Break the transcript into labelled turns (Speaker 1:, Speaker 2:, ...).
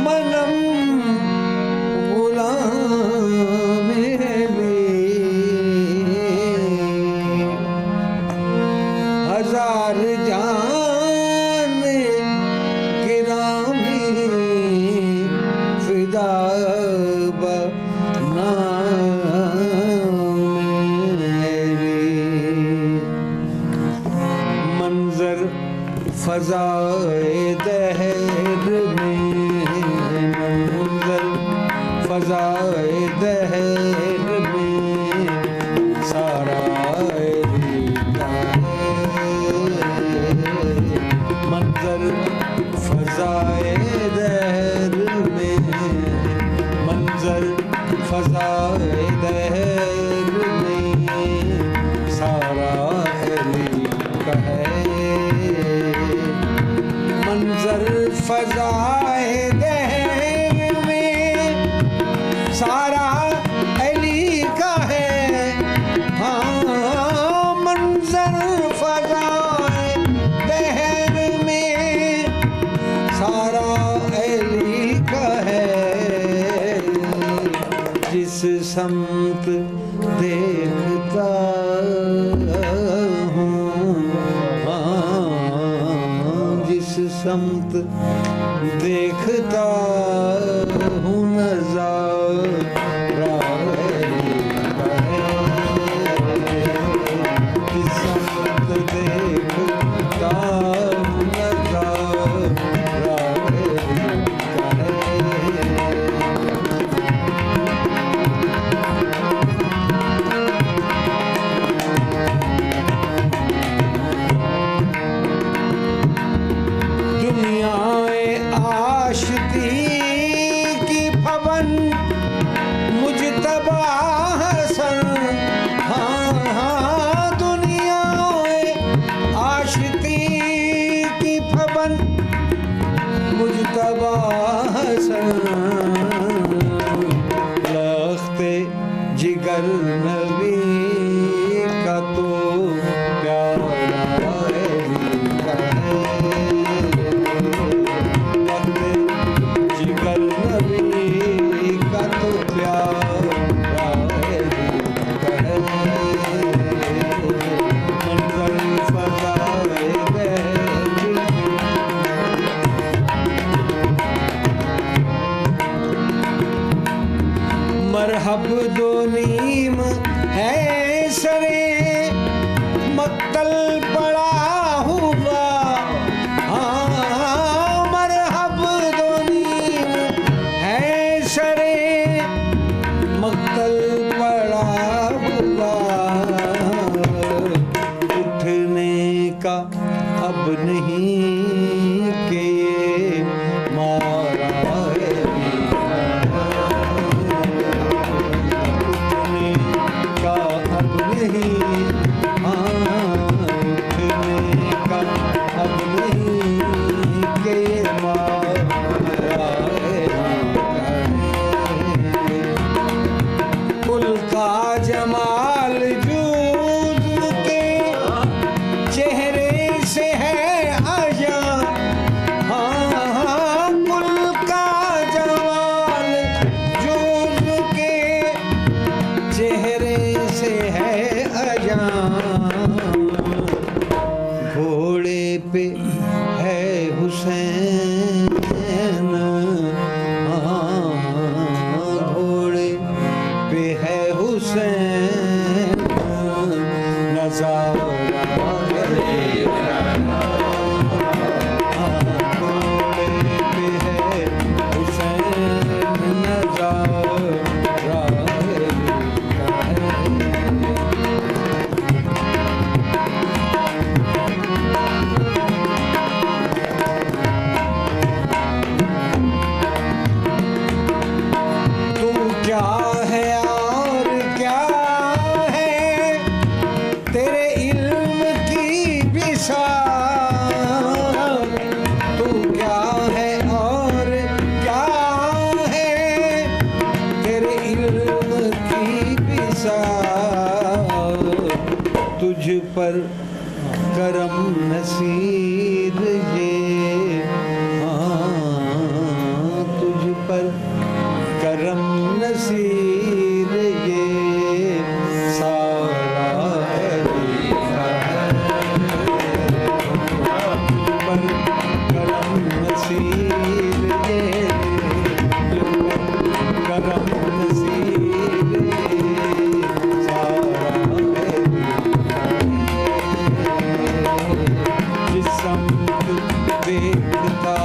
Speaker 1: मनम गुलाम हजार जान गिरामी फिदा बना मंजर फजाए दहर में, मंजर फजाए दहर में सारा मंजर फजाए दहर में, मंजर फजाए दहर में सारा अली का है। मंजर फजाए दहर में सारा अली का है। हाँ मंजर फजाए दहर में सारा अली का है। जिस समत देखता हूँ, जिस समत देखता हूँ नज़ारा अली का है। जिस समत देखता हूँ नज़ारा अली का है। दुनियाए आशिकी की पवन मुजतबा हसन। हाँ हाँ दुनियाए आशिकी की पवन मुजतबा हसन। लख्ते जिगर नबी का तो प्यारा अली का है। जिगर नबी का तो प्यारा अली का है। मंजर फजाए दहर मरहब दो नीम है सरे मक्तल पड़ा हुआ। हाँ मरहब दो नीम है सरे मक्तल पड़ा हुआ। उठने का अब नहीं के मारा का अब नहीं। हाँ उठने का अब नहीं के मारा कुल का जमाल जूद के चेहरे से है आया। हाँ हाँ कुल का जमाल जूद के चेहरे से है अजान। घोड़े पे है हुसैन। घोड़े पे है हुसैन नजारा अली का। घोड़े पे है हुसैन नजारा अली का है। तुझ पर करम नसीब ये। हाँ श्रम दुख वेग का